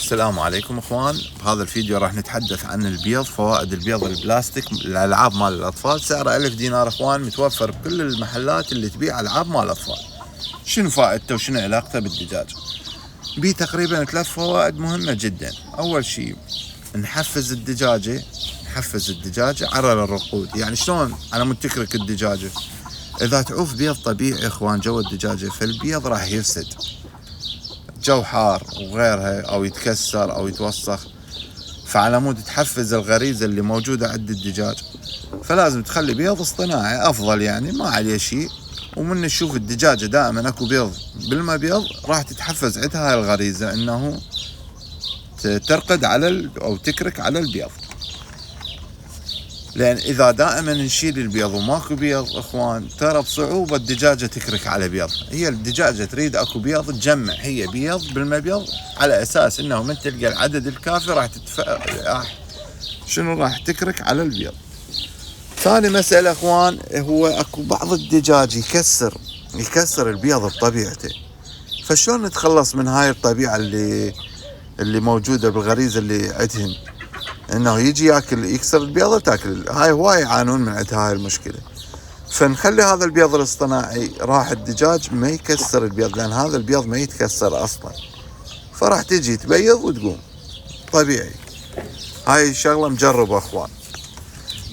السلام عليكم اخوان. بهذا الفيديو راح نتحدث عن البيض، فوائد البيض البلاستيك، الالعاب مال الاطفال. سعره 1000 دينار اخوان، متوفر بكل المحلات اللي تبيع العاب مال الاطفال. شنو فائدته وشنو علاقته بالدجاج؟ بيه تقريبا 3 فوائد مهمة جدا. اول شيء نحفز الدجاجة على الرقود. يعني شلون على مود تكرك الدجاجة؟ اذا تعوف بيض طبيعي اخوان جوا الدجاجة، فالبيض راح يفسد، جو حار وغيرها، او يتكسر او يتوسخ، فعلى مود تحفز الغريزة اللي موجودة عند الدجاج، فلازم تخلي بيض اصطناعي افضل، يعني ما عليه شيء. ومن نشوف الدجاجة دائما اكو بيض بالمبيض، راح تتحفز عندها هاي الغريزة انه ترقد على او تكرك على البيض. لان اذا دائما نشيل البيض وماكو بيض اخوان، ترى بصعوبة الدجاجة تكرك على بيض. هي الدجاجة تريد اكو بيض، تجمع هي بيض بالمبيض على اساس انه من تلقى العدد الكافي راح تكرك على البيض. ثاني مسألة اخوان، هو اكو بعض الدجاج يكسر البيض بطبيعته. فشلون نتخلص من هاي الطبيعة اللي موجودة بالغريزة اللي عندهم، انه يجي ياكل يكسر البيضة وتاكل؟ هاي هواي يعانون من عند هاي المشكلة. فنخلي هذا البيض الاصطناعي، راح الدجاج ما يكسر البيض، لان هذا البيض ما يتكسر اصلا، فراح تجي تبيض وتقوم طبيعي. هاي الشغلة مجربة اخوان.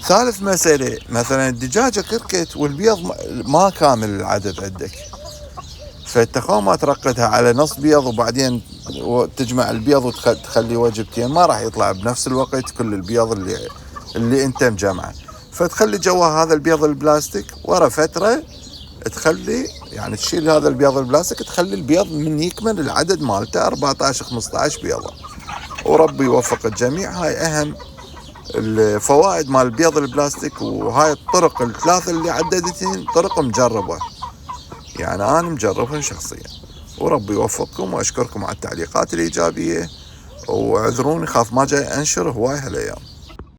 ثالث مسألة، مثلا الدجاجة كركت والبيض ما كامل العدد عندك، فالتخوم ما ترقدها على نص بيض وبعدين تجمع البيض وتخلي وجبتين، ما راح يطلع بنفس الوقت كل البيض اللي انت مجمعه. فتخلي جوا هذا البيض البلاستيك، ورا فترة تخلي يعني تشيل هذا البيض البلاستيك، تخلي البيض من يكمل العدد مالته 14-15 بيضة، وربي يوفق الجميع. هاي اهم الفوائد مال البيض البلاستيك. وهاي الطرق الثلاثة اللي عددتين طرق مجربة، يعني أنا مجربهم شخصيا، وربي يوفقكم. وأشكركم على التعليقات الإيجابية، واعذروني خاف ما جاي أنشر هواي هالأيام.